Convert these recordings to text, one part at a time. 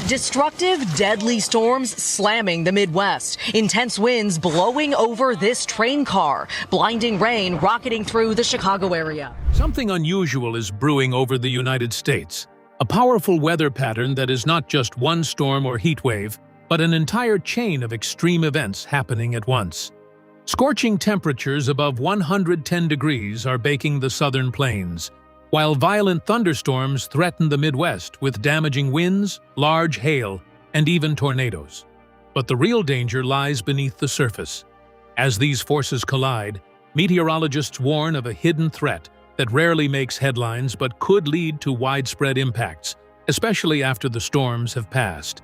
Destructive, deadly storms slamming the Midwest. Intense winds blowing over this train car. Blinding rain rocketing through the Chicago area. Something unusual is brewing over the United States. A powerful weather pattern that is not just one storm or heat wave, but an entire chain of extreme events happening at once. Scorching temperatures above 110 degrees are baking the southern plains, while violent thunderstorms threaten the Midwest with damaging winds, large hail, and even tornadoes. But the real danger lies beneath the surface. As these forces collide, meteorologists warn of a hidden threat that rarely makes headlines but could lead to widespread impacts, especially after the storms have passed.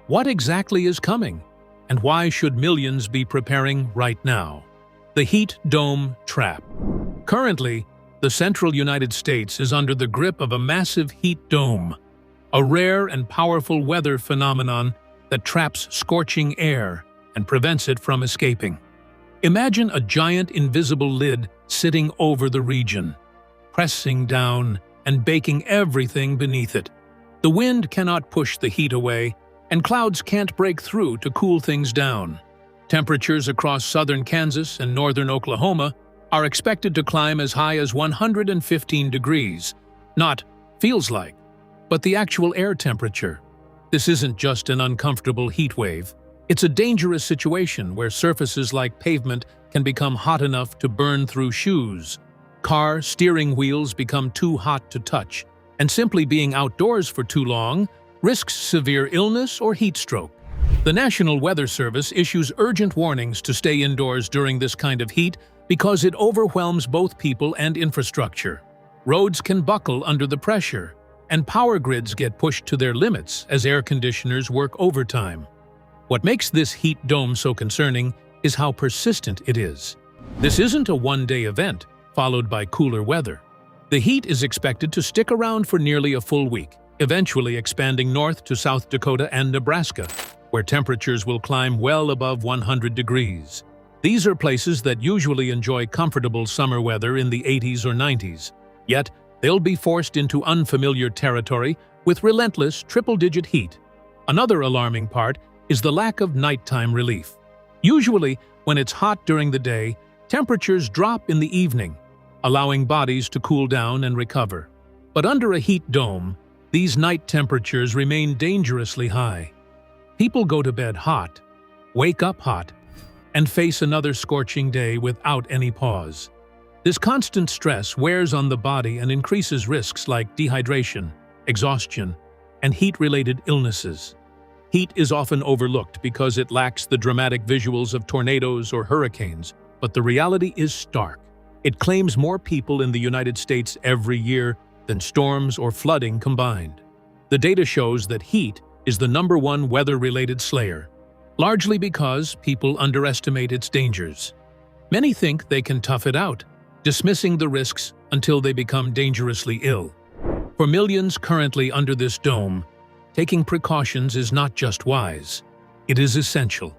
What exactly is coming, and why should millions be preparing right now? The heat dome trap. Currently, the central United States is under the grip of a massive heat dome, a rare and powerful weather phenomenon that traps scorching air and prevents it from escaping. Imagine a giant invisible lid sitting over the region, pressing down and baking everything beneath it. The wind cannot push the heat away, and clouds can't break through to cool things down. Temperatures across southern Kansas and northern Oklahoma are expected to climb as high as 115 degrees. Not feels like, but the actual air temperature. This isn't just an uncomfortable heat wave. It's a dangerous situation where surfaces like pavement can become hot enough to burn through shoes. Car steering wheels become too hot to touch, and simply being outdoors for too long risks severe illness or heat stroke. The National Weather Service issues urgent warnings to stay indoors during this kind of heat because it overwhelms both people and infrastructure. Roads can buckle under the pressure, and power grids get pushed to their limits as air conditioners work overtime. What makes this heat dome so concerning is how persistent it is. This isn't a one-day event, followed by cooler weather. The heat is expected to stick around for nearly a full week, eventually expanding north to South Dakota and Nebraska, where temperatures will climb well above 100 degrees. These are places that usually enjoy comfortable summer weather in the 80s or 90s. Yet, they'll be forced into unfamiliar territory with relentless triple-digit heat. Another alarming part is the lack of nighttime relief. Usually, when it's hot during the day, temperatures drop in the evening, allowing bodies to cool down and recover. But under a heat dome, these night temperatures remain dangerously high. People go to bed hot, wake up hot, and face another scorching day without any pause. This constant stress wears on the body and increases risks like dehydration, exhaustion, and heat-related illnesses. Heat is often overlooked because it lacks the dramatic visuals of tornadoes or hurricanes, but the reality is stark. It claims more people in the United States every year than storms or flooding combined. The data shows that heat is the #1 weather-related slayer, largely because people underestimate its dangers. Many think they can tough it out, dismissing the risks until they become dangerously ill. For millions currently under this dome, taking precautions is not just wise, it is essential.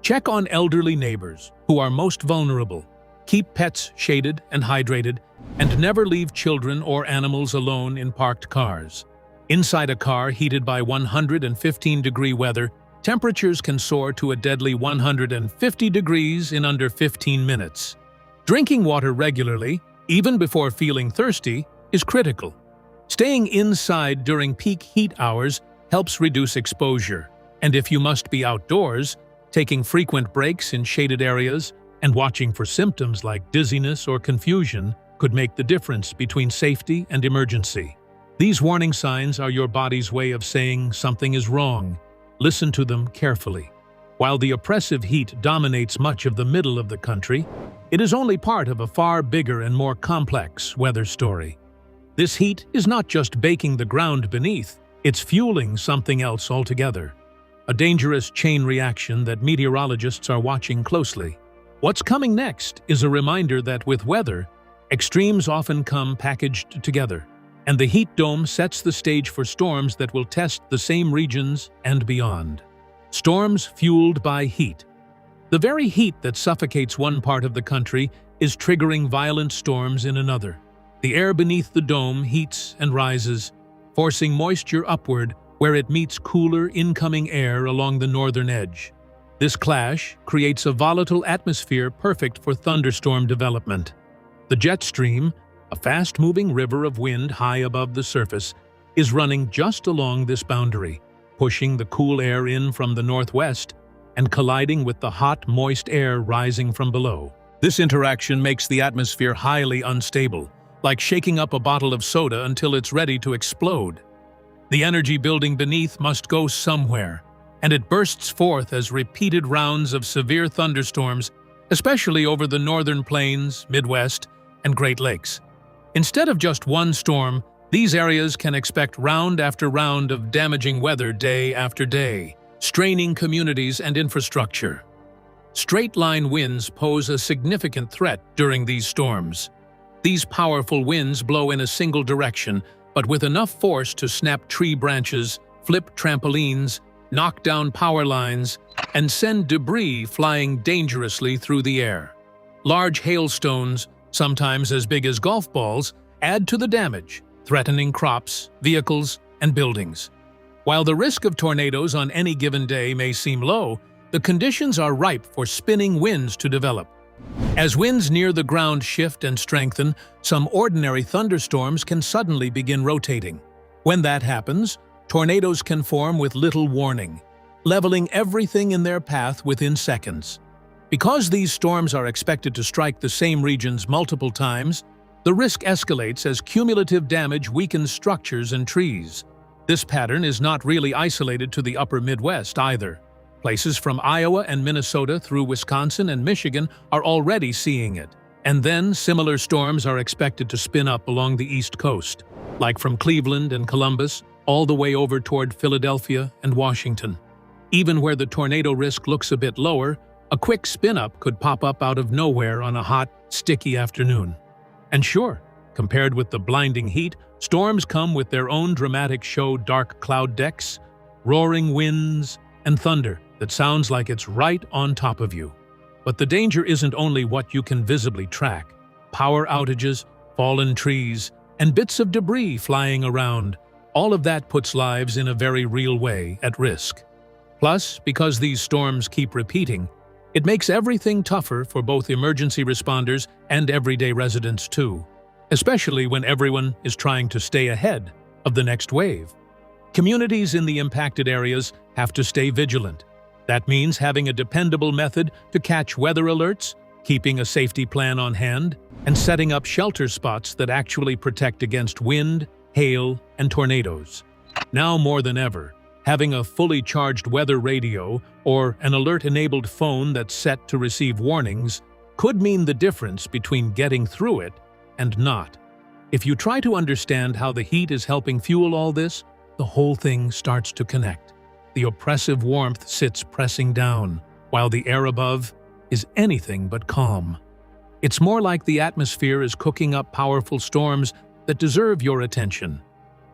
Check on elderly neighbors who are most vulnerable, keep pets shaded and hydrated, and never leave children or animals alone in parked cars. Inside a car heated by 115-degree weather, temperatures can soar to a deadly 150 degrees in under 15 minutes. Drinking water regularly, even before feeling thirsty, is critical. Staying inside during peak heat hours helps reduce exposure, and if you must be outdoors, taking frequent breaks in shaded areas and watching for symptoms like dizziness or confusion could make the difference between safety and emergency. These warning signs are your body's way of saying something is wrong. Listen to them carefully. While the oppressive heat dominates much of the middle of the country, it is only part of a far bigger and more complex weather story. This heat is not just baking the ground beneath, it's fueling something else altogether. A dangerous chain reaction that meteorologists are watching closely. What's coming next is a reminder that with weather, extremes often come packaged together, and the heat dome sets the stage for storms that will test the same regions and beyond. Storms fueled by heat. The very heat that suffocates one part of the country is triggering violent storms in another. The air beneath the dome heats and rises, forcing moisture upward where it meets cooler incoming air along the northern edge. This clash creates a volatile atmosphere perfect for thunderstorm development. The jet stream, a fast-moving river of wind high above the surface, is running just along this boundary, pushing the cool air in from the northwest and colliding with the hot, moist air rising from below. This interaction makes the atmosphere highly unstable, like shaking up a bottle of soda until it's ready to explode. The energy building beneath must go somewhere, and it bursts forth as repeated rounds of severe thunderstorms, especially over the northern plains, Midwest, and Great Lakes. Instead of just one storm, these areas can expect round after round of damaging weather day after day, straining communities and infrastructure. Straight-line winds pose a significant threat during these storms. These powerful winds blow in a single direction, but with enough force to snap tree branches, flip trampolines, knock down power lines, and send debris flying dangerously through the air. Large hailstones, sometimes as big as golf balls, add to the damage, threatening crops, vehicles, and buildings. While the risk of tornadoes on any given day may seem low, the conditions are ripe for spinning winds to develop. As winds near the ground shift and strengthen, some ordinary thunderstorms can suddenly begin rotating. When that happens, tornadoes can form with little warning, leveling everything in their path within seconds. Because these storms are expected to strike the same regions multiple times, the risk escalates as cumulative damage weakens structures and trees. This pattern is not really isolated to the upper Midwest either. Places from Iowa and Minnesota through Wisconsin and Michigan are already seeing it. And then similar storms are expected to spin up along the East Coast, like from Cleveland and Columbus all the way over toward Philadelphia and Washington. Even where the tornado risk looks a bit lower, a quick spin-up could pop up out of nowhere on a hot, sticky afternoon. And sure, compared with the blinding heat, storms come with their own dramatic show: dark cloud decks, roaring winds, and thunder that sounds like it's right on top of you. But the danger isn't only what you can visibly track. Power outages, fallen trees, and bits of debris flying around, all of that puts lives in a very real way at risk. Plus, because these storms keep repeating, it makes everything tougher for both emergency responders and everyday residents too, especially when everyone is trying to stay ahead of the next wave. Communities in the impacted areas have to stay vigilant. That means having a dependable method to catch weather alerts, keeping a safety plan on hand, and setting up shelter spots that actually protect against wind, hail, and tornadoes. Now more than ever, having a fully charged weather radio or an alert-enabled phone that's set to receive warnings could mean the difference between getting through it and not. If you try to understand how the heat is helping fuel all this, the whole thing starts to connect. The oppressive warmth sits pressing down, while the air above is anything but calm. It's more like the atmosphere is cooking up powerful storms that deserve your attention,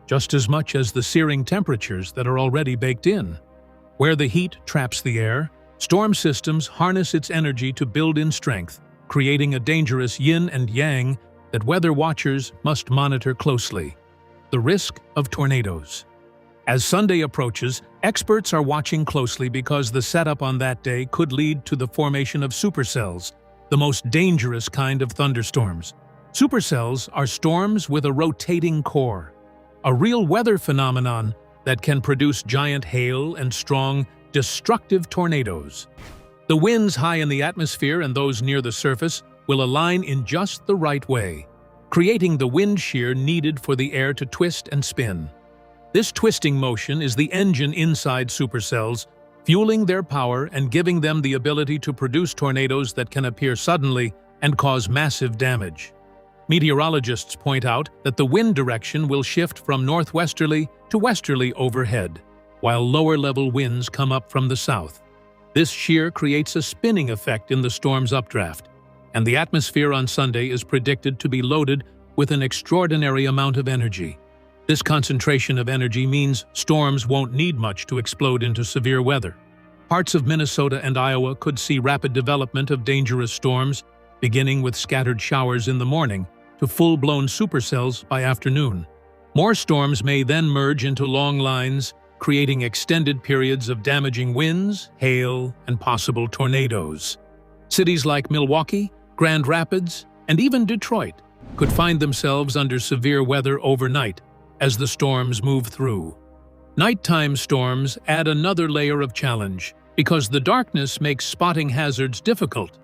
just as much as the searing temperatures that are already baked in. Where the heat traps the air, storm systems harness its energy to build in strength, creating a dangerous yin and yang that weather watchers must monitor closely: the risk of tornadoes. As Sunday approaches, experts are watching closely because the setup on that day could lead to the formation of supercells, the most dangerous kind of thunderstorms. Supercells are storms with a rotating core, a real weather phenomenon that can produce giant hail and strong, destructive tornadoes. The winds high in the atmosphere and those near the surface will align in just the right way, creating the wind shear needed for the air to twist and spin. This twisting motion is the engine inside supercells, fueling their power and giving them the ability to produce tornadoes that can appear suddenly and cause massive damage. Meteorologists point out that the wind direction will shift from northwesterly to westerly overhead, while lower-level winds come up from the south. This shear creates a spinning effect in the storm's updraft, and the atmosphere on Sunday is predicted to be loaded with an extraordinary amount of energy. This concentration of energy means storms won't need much to explode into severe weather. Parts of Minnesota and Iowa could see rapid development of dangerous storms, beginning with scattered showers in the morning to full-blown supercells by afternoon. More storms may then merge into long lines, creating extended periods of damaging winds, hail, and possible tornadoes. Cities like Milwaukee, Grand Rapids, and even Detroit could find themselves under severe weather overnight as the storms move through. Nighttime storms add another layer of challenge because the darkness makes spotting hazards difficult.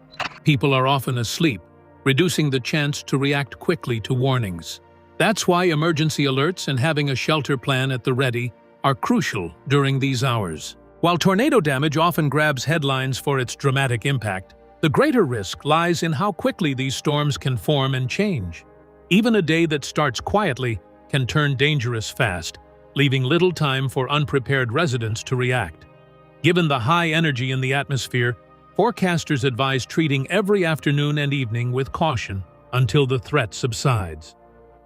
People are often asleep, reducing the chance to react quickly to warnings. That's why emergency alerts and having a shelter plan at the ready are crucial during these hours. While tornado damage often grabs headlines for its dramatic impact, the greater risk lies in how quickly these storms can form and change. Even a day that starts quietly can turn dangerous fast, leaving little time for unprepared residents to react. Given the high energy in the atmosphere, forecasters advise treating every afternoon and evening with caution until the threat subsides.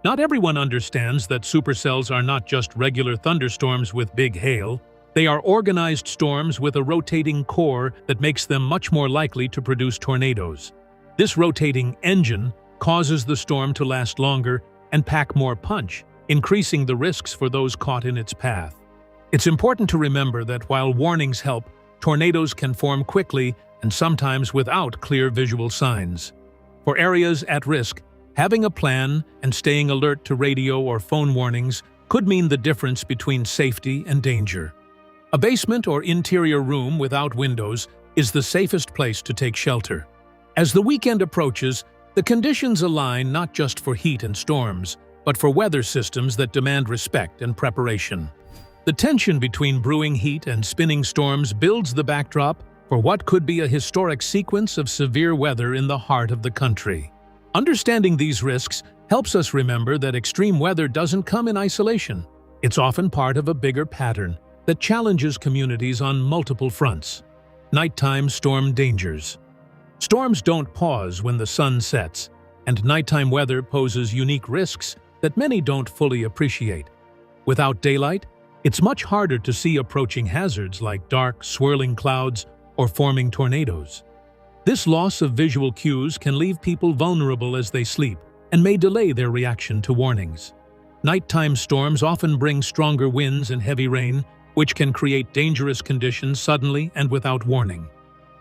Not everyone understands that supercells are not just regular thunderstorms with big hail. They are organized storms with a rotating core that makes them much more likely to produce tornadoes. This rotating engine causes the storm to last longer and pack more punch, increasing the risks for those caught in its path. It's important to remember that while warnings help, tornadoes can form quickly and sometimes without clear visual signs. For areas at risk, having a plan and staying alert to radio or phone warnings could mean the difference between safety and danger. A basement or interior room without windows is the safest place to take shelter. As the weekend approaches, the conditions align not just for heat and storms, but for weather systems that demand respect and preparation. The tension between brewing heat and spinning storms builds the backdrop for what could be a historic sequence of severe weather in the heart of the country. Understanding these risks helps us remember that extreme weather doesn't come in isolation. It's often part of a bigger pattern that challenges communities on multiple fronts. Nighttime storm dangers. Storms don't pause when the sun sets, and nighttime weather poses unique risks that many don't fully appreciate. Without daylight, it's much harder to see approaching hazards like dark, swirling clouds or forming tornadoes. This loss of visual cues can leave people vulnerable as they sleep and may delay their reaction to warnings. Nighttime storms often bring stronger winds and heavy rain, which can create dangerous conditions suddenly and without warning.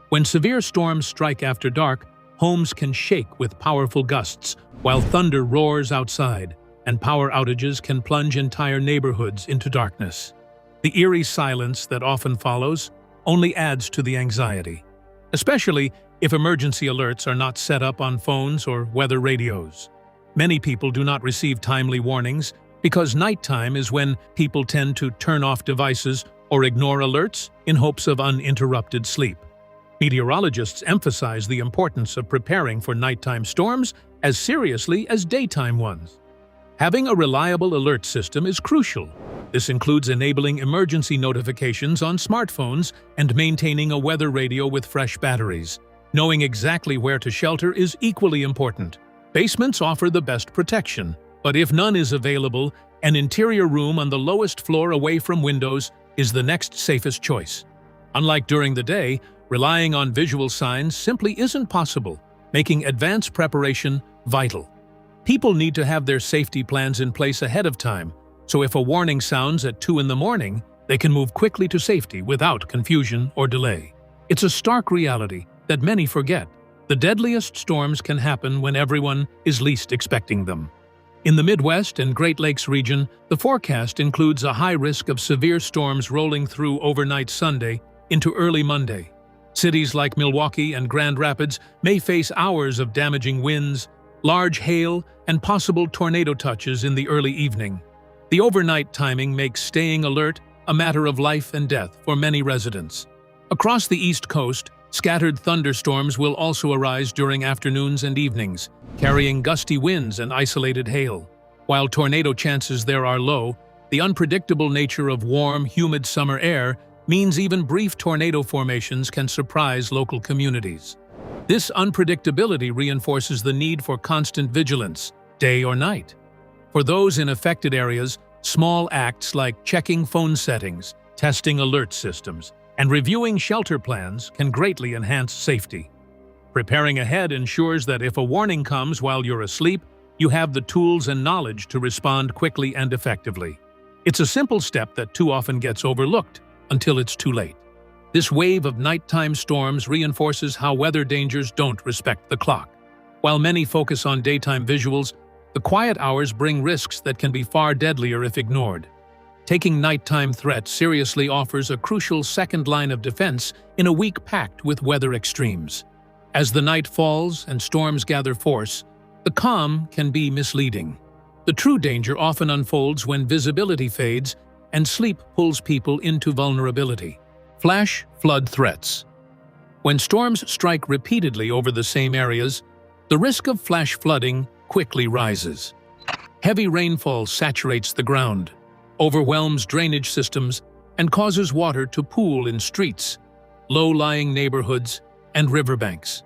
When severe storms strike after dark, homes can shake with powerful gusts, while thunder roars outside, and power outages can plunge entire neighborhoods into darkness. The eerie silence that often follows only adds to the anxiety, especially if emergency alerts are not set up on phones or weather radios. Many people do not receive timely warnings because nighttime is when people tend to turn off devices or ignore alerts in hopes of uninterrupted sleep. Meteorologists emphasize the importance of preparing for nighttime storms as seriously as daytime ones. Having a reliable alert system is crucial. This includes enabling emergency notifications on smartphones and maintaining a weather radio with fresh batteries. Knowing exactly where to shelter is equally important. Basements offer the best protection, but if none is available, an interior room on the lowest floor away from windows is the next safest choice. Unlike during the day, relying on visual signs simply isn't possible, making advanced preparation vital. People need to have their safety plans in place ahead of time, so if a warning sounds at 2 in the morning, they can move quickly to safety without confusion or delay. It's a stark reality that many forget. The deadliest storms can happen when everyone is least expecting them. In the Midwest and Great Lakes region, the forecast includes a high risk of severe storms rolling through overnight Sunday into early Monday. Cities like Milwaukee and Grand Rapids may face hours of damaging winds, large hail, and possible tornado touches in the early evening. The overnight timing makes staying alert a matter of life and death for many residents. Across the East Coast, scattered thunderstorms will also arise during afternoons and evenings, carrying gusty winds and isolated hail. While tornado chances there are low, the unpredictable nature of warm, humid summer air means even brief tornado formations can surprise local communities. This unpredictability reinforces the need for constant vigilance, day or night. For those in affected areas, small acts like checking phone settings, testing alert systems, and reviewing shelter plans can greatly enhance safety. Preparing ahead ensures that if a warning comes while you're asleep, you have the tools and knowledge to respond quickly and effectively. It's a simple step that too often gets overlooked until it's too late. This wave of nighttime storms reinforces how weather dangers don't respect the clock. While many focus on daytime visuals, the quiet hours bring risks that can be far deadlier if ignored. Taking nighttime threats seriously offers a crucial second line of defense in a week packed with weather extremes. As the night falls and storms gather force, the calm can be misleading. The true danger often unfolds when visibility fades and sleep pulls people into vulnerability. Flash flood threats. When storms strike repeatedly over the same areas, the risk of flash flooding quickly rises. Heavy rainfall saturates the ground, overwhelms drainage systems, and causes water to pool in streets, low-lying neighborhoods, and riverbanks.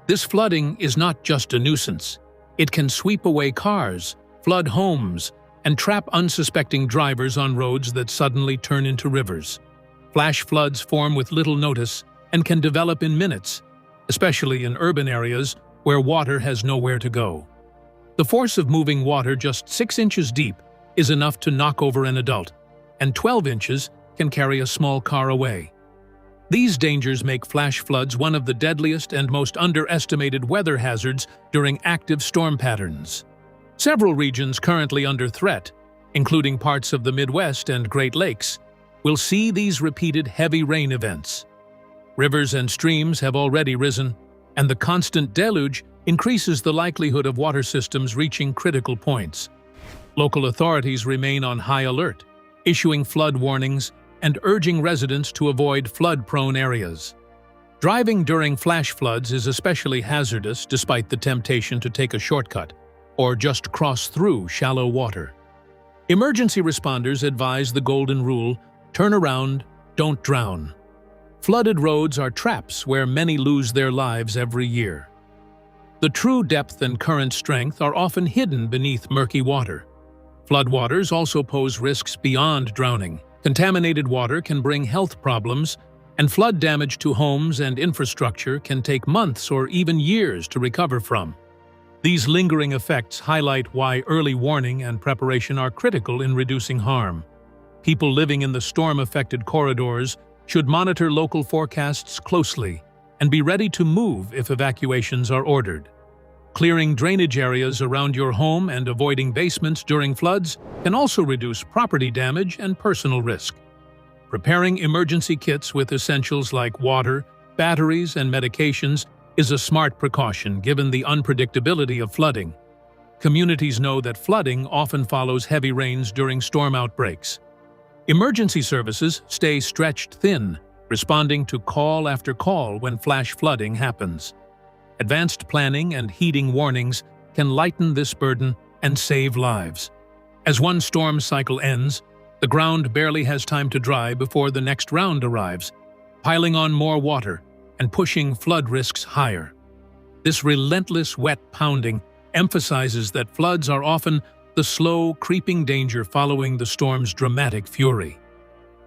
This flooding is not just a nuisance. It can sweep away cars, flood homes, and trap unsuspecting drivers on roads that suddenly turn into rivers. Flash floods form with little notice and can develop in minutes, especially in urban areas where water has nowhere to go. The force of moving water just 6 inches deep is enough to knock over an adult, and 12 inches can carry a small car away. These dangers make flash floods one of the deadliest and most underestimated weather hazards during active storm patterns. Several regions currently under threat, including parts of the Midwest and Great Lakes, will see these repeated heavy rain events. Rivers and streams have already risen, and the constant deluge increases the likelihood of water systems reaching critical points. Local authorities remain on high alert, issuing flood warnings and urging residents to avoid flood-prone areas. Driving during flash floods is especially hazardous despite the temptation to take a shortcut or just cross through shallow water. Emergency responders advise the golden rule: turn around, don't drown. Flooded roads are traps where many lose their lives every year. The true depth and current strength are often hidden beneath murky water. Floodwaters also pose risks beyond drowning. Contaminated water can bring health problems, and flood damage to homes and infrastructure can take months or even years to recover from. These lingering effects highlight why early warning and preparation are critical in reducing harm. People living in the storm-affected corridors should monitor local forecasts closely and be ready to move if evacuations are ordered. Clearing drainage areas around your home and avoiding basements during floods can also reduce property damage and personal risk. Preparing emergency kits with essentials like water, batteries, and medications is a smart precaution given the unpredictability of flooding. Communities know that flooding often follows heavy rains during storm outbreaks. Emergency services stay stretched thin, responding to call after call when flash flooding happens. Advanced planning and heeding warnings can lighten this burden and save lives. As one storm cycle ends, the ground barely has time to dry before the next round arrives, piling on more water and pushing flood risks higher. This relentless wet pounding emphasizes that floods are often the slow, creeping danger following the storm's dramatic fury.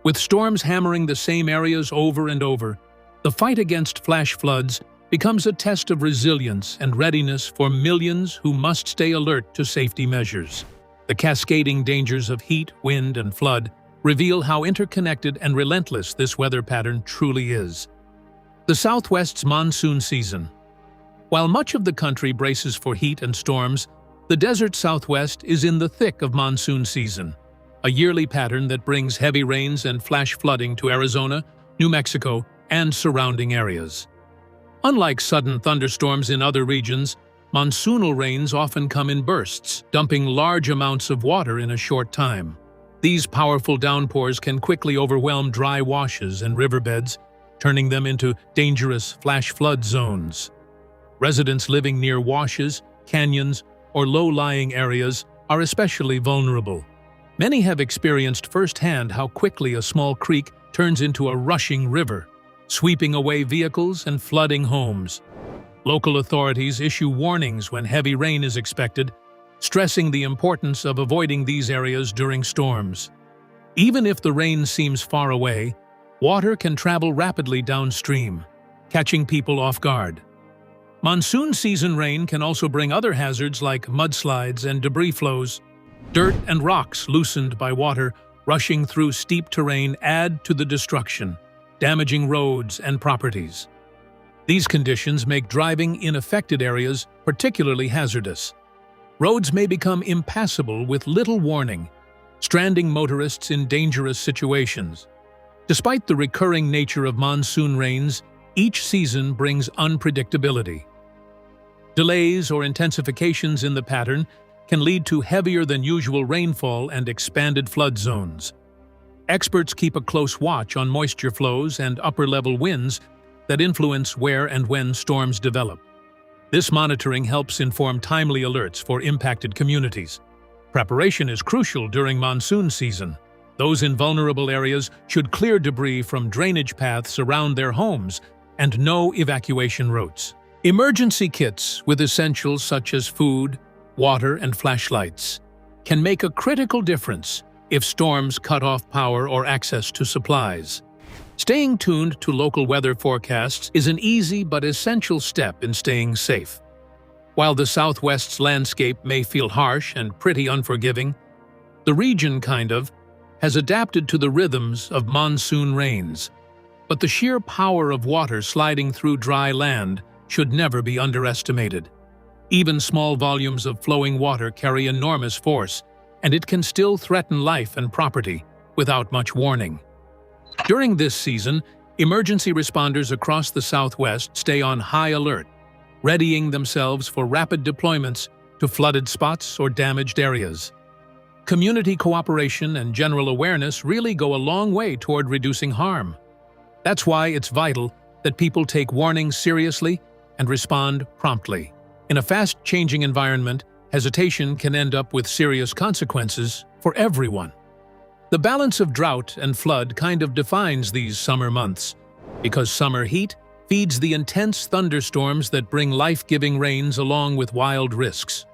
With storms hammering the same areas over and over, the fight against flash floods becomes a test of resilience and readiness for millions who must stay alert to safety measures. The cascading dangers of heat, wind, and flood reveal how interconnected and relentless this weather pattern truly is. The Southwest's monsoon season. While much of the country braces for heat and storms, the desert Southwest is in the thick of monsoon season, a yearly pattern that brings heavy rains and flash flooding to Arizona, New Mexico, and surrounding areas. Unlike sudden thunderstorms in other regions, monsoonal rains often come in bursts, dumping large amounts of water in a short time. These powerful downpours can quickly overwhelm dry washes and riverbeds, turning them into dangerous flash flood zones. Residents living near washes, canyons, or low-lying areas are especially vulnerable. Many have experienced firsthand how quickly a small creek turns into a rushing river, sweeping away vehicles and flooding homes. Local authorities issue warnings when heavy rain is expected, stressing the importance of avoiding these areas during storms. Even if the rain seems far away, water can travel rapidly downstream, catching people off guard. Monsoon season rain can also bring other hazards like mudslides and debris flows. Dirt and rocks loosened by water rushing through steep terrain add to the destruction, damaging roads and properties. These conditions make driving in affected areas particularly hazardous. Roads may become impassable with little warning, stranding motorists in dangerous situations. Despite the recurring nature of monsoon rains, each season brings unpredictability. Delays or intensifications in the pattern can lead to heavier than usual rainfall and expanded flood zones. Experts keep a close watch on moisture flows and upper-level winds that influence where and when storms develop. This monitoring helps inform timely alerts for impacted communities. Preparation is crucial during monsoon season. Those in vulnerable areas should clear debris from drainage paths around their homes and know evacuation routes. Emergency kits with essentials such as food, water, and flashlights can make a critical difference if storms cut off power or access to supplies. Staying tuned to local weather forecasts is an easy but essential step in staying safe. While the Southwest's landscape may feel harsh and pretty unforgiving, the region has adapted to the rhythms of monsoon rains. But the sheer power of water sliding through dry land should never be underestimated. Even small volumes of flowing water carry enormous force, and it can still threaten life and property without much warning. During this season, emergency responders across the Southwest stay on high alert, readying themselves for rapid deployments to flooded spots or damaged areas. Community cooperation and general awareness really go a long way toward reducing harm. That's why it's vital that people take warnings seriously and respond promptly. In a fast-changing environment, hesitation can end up with serious consequences for everyone. The balance of drought and flood defines these summer months, because summer heat feeds the intense thunderstorms that bring life-giving rains along with wild risks.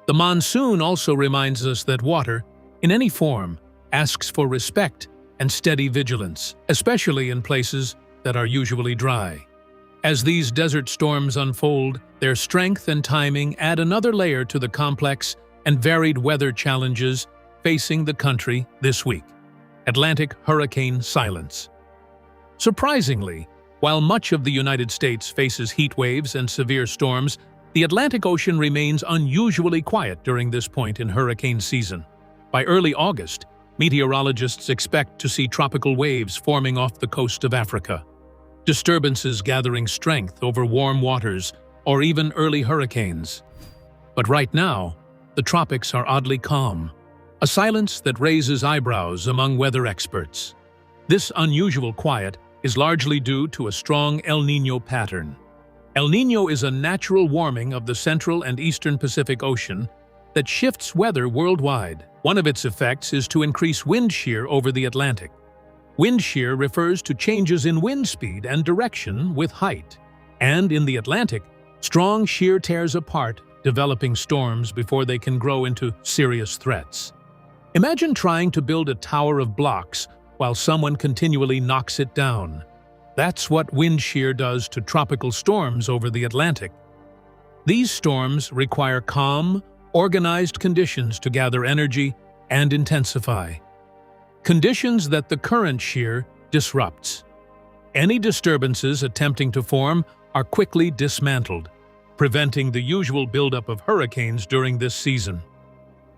The monsoon also reminds us that water, in any form, asks for respect and steady vigilance, especially in places that are usually dry. As these desert storms unfold, their strength and timing add another layer to the complex and varied weather challenges facing the country this week. Atlantic hurricane silence. Surprisingly, while much of the United States faces heat waves and severe storms, the Atlantic Ocean remains unusually quiet during this point in hurricane season. By early August, meteorologists expect to see tropical waves forming off the coast of Africa, disturbances gathering strength over warm waters, or even early hurricanes. But right now, the tropics are oddly calm, a silence that raises eyebrows among weather experts. This unusual quiet is largely due to a strong El Niño pattern. El Niño is a natural warming of the central and eastern Pacific Ocean that shifts weather worldwide. One of its effects is to increase wind shear over the Atlantic. Wind shear refers to changes in wind speed and direction with height. And in the Atlantic, strong shear tears apart, developing storms before they can grow into serious threats. Imagine trying to build a tower of blocks while someone continually knocks it down. That's what wind shear does to tropical storms over the Atlantic. These storms require calm, organized conditions to gather energy and intensify. Conditions that the current shear disrupts. Any disturbances attempting to form are quickly dismantled, preventing the usual buildup of hurricanes during this season.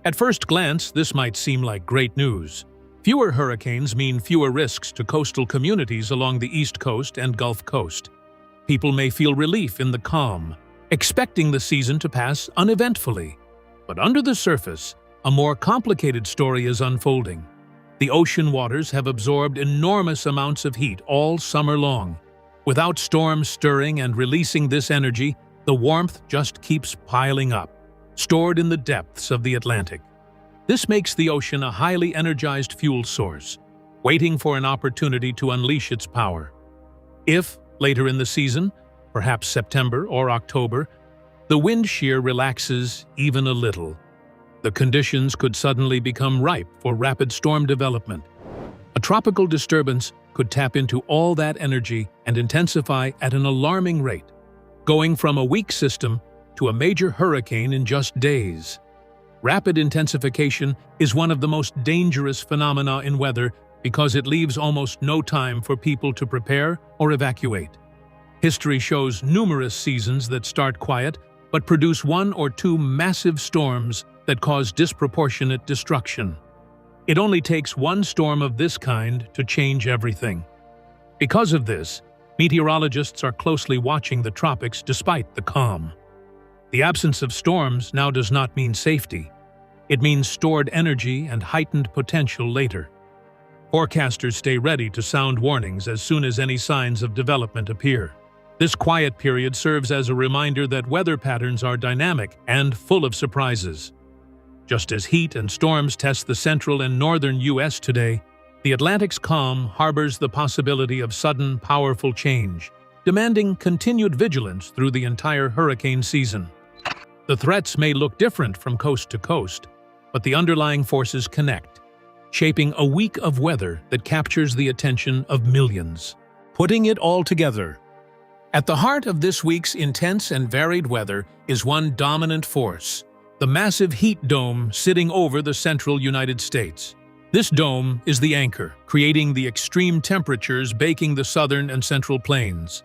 At first glance, this might seem like great news. Fewer hurricanes mean fewer risks to coastal communities along the East Coast and Gulf Coast. People may feel relief in the calm, expecting the season to pass uneventfully. But under the surface, a more complicated story is unfolding. The ocean waters have absorbed enormous amounts of heat all summer long. Without storms stirring and releasing this energy, the warmth just keeps piling up, stored in the depths of the Atlantic. This makes the ocean a highly energized fuel source, waiting for an opportunity to unleash its power. If, later in the season, perhaps September or October, the wind shear relaxes even a little, the conditions could suddenly become ripe for rapid storm development. A tropical disturbance could tap into all that energy and intensify at an alarming rate, going from a weak system to a major hurricane in just days. Rapid intensification is one of the most dangerous phenomena in weather because it leaves almost no time for people to prepare or evacuate. History shows numerous seasons that start quiet but produce one or two massive storms that cause disproportionate destruction. It only takes one storm of this kind to change everything. Because of this, meteorologists are closely watching the tropics despite the calm. The absence of storms now does not mean safety. It means stored energy and heightened potential later. Forecasters stay ready to sound warnings as soon as any signs of development appear. This quiet period serves as a reminder that weather patterns are dynamic and full of surprises. Just as heat and storms test the central and northern U.S. today, the Atlantic's calm harbors the possibility of sudden, powerful change, demanding continued vigilance through the entire hurricane season. The threats may look different from coast to coast, but the underlying forces connect, shaping a week of weather that captures the attention of millions. Putting it all together. At the heart of this week's intense and varied weather is one dominant force: the massive heat dome sitting over the central United States. This dome is the anchor, creating the extreme temperatures baking the southern and central plains.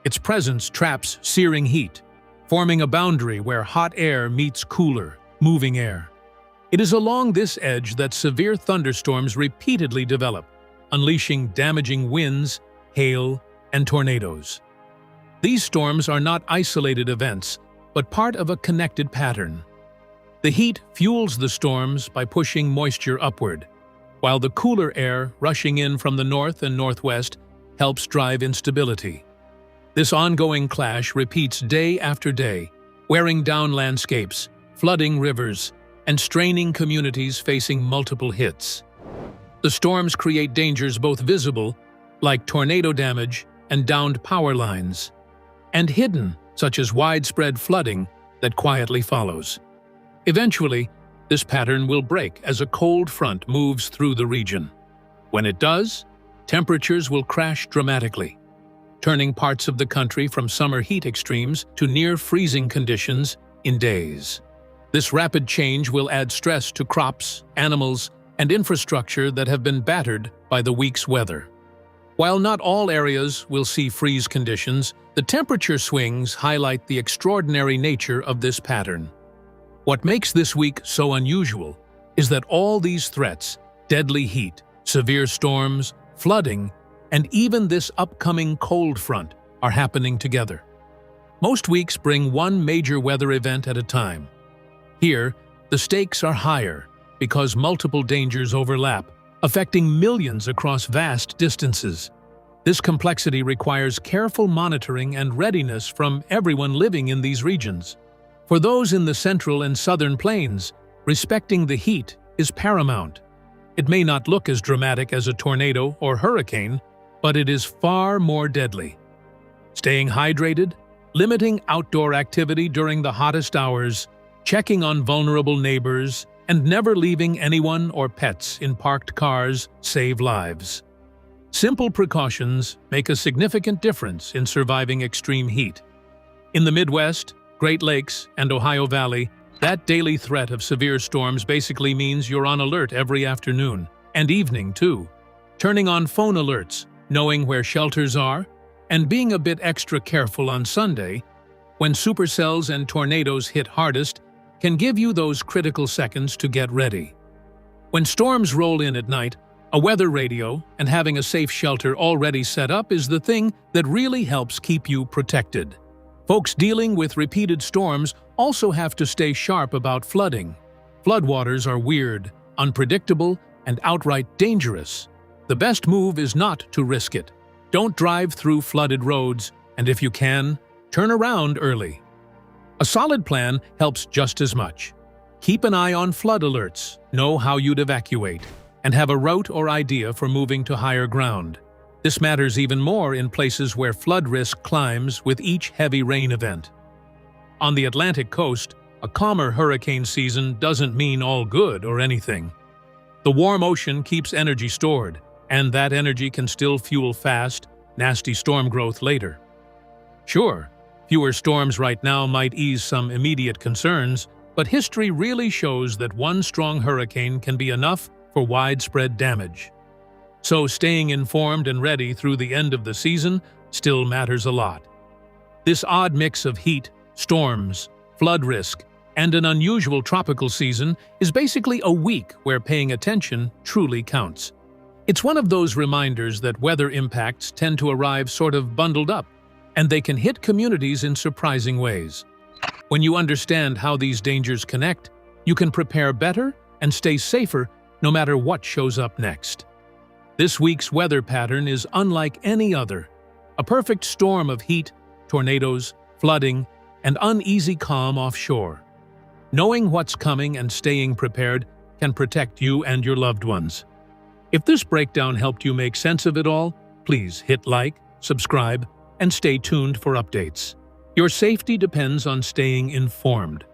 Its presence traps searing heat, forming a boundary where hot air meets cooler, moving air. It is along this edge that severe thunderstorms repeatedly develop, unleashing damaging winds, hail, and tornadoes. These storms are not isolated events, but part of a connected pattern. The heat fuels the storms by pushing moisture upward, while the cooler air rushing in from the north and northwest helps drive instability. This ongoing clash repeats day after day, wearing down landscapes, flooding rivers, and straining communities facing multiple hits. The storms create dangers both visible, like tornado damage and downed power lines, and hidden, such as widespread flooding that quietly follows. Eventually, this pattern will break as a cold front moves through the region. When it does, temperatures will crash dramatically, turning parts of the country from summer heat extremes to near-freezing conditions in days. This rapid change will add stress to crops, animals, and infrastructure that have been battered by the week's weather. While not all areas will see freeze conditions, the temperature swings highlight the extraordinary nature of this pattern. What makes this week so unusual is that all these threats, deadly heat, severe storms, flooding, and even this upcoming cold front, are happening together. Most weeks bring one major weather event at a time. Here, the stakes are higher because multiple dangers overlap, affecting millions across vast distances. This complexity requires careful monitoring and readiness from everyone living in these regions. For those in the central and southern plains, respecting the heat is paramount. It may not look as dramatic as a tornado or hurricane, but it is far more deadly. Staying hydrated, limiting outdoor activity during the hottest hours, checking on vulnerable neighbors, and never leaving anyone or pets in parked cars save lives. Simple precautions make a significant difference in surviving extreme heat. In the Midwest, Great Lakes, and Ohio Valley, that daily threat of severe storms basically means you're on alert every afternoon, and evening too. Turning on phone alerts, knowing where shelters are, and being a bit extra careful on Sunday, when supercells and tornadoes hit hardest, can give you those critical seconds to get ready. When storms roll in at night, a weather radio and having a safe shelter already set up is the thing that really helps keep you protected. Folks dealing with repeated storms also have to stay sharp about flooding. Floodwaters are weird, unpredictable, and outright dangerous. The best move is not to risk it. Don't drive through flooded roads, and if you can, turn around early. A solid plan helps just as much. Keep an eye on flood alerts, know how you'd evacuate, and have a route or idea for moving to higher ground. This matters even more in places where flood risk climbs with each heavy rain event. On the Atlantic coast, a calmer hurricane season doesn't mean all good or anything. The warm ocean keeps energy stored, and that energy can still fuel fast, nasty storm growth later. Sure, fewer storms right now might ease some immediate concerns, but history really shows that one strong hurricane can be enough for widespread damage. So staying informed and ready through the end of the season still matters a lot. This odd mix of heat, storms, flood risk, and an unusual tropical season is basically a week where paying attention truly counts. It's one of those reminders that weather impacts tend to arrive sort of bundled up, and they can hit communities in surprising ways. When you understand how these dangers connect, you can prepare better and stay safer no matter what shows up next. This week's weather pattern is unlike any other, a perfect storm of heat, tornadoes, flooding, and uneasy calm offshore. Knowing what's coming and staying prepared can protect you and your loved ones. If this breakdown helped you make sense of it all, please hit like, subscribe, and stay tuned for updates. Your safety depends on staying informed.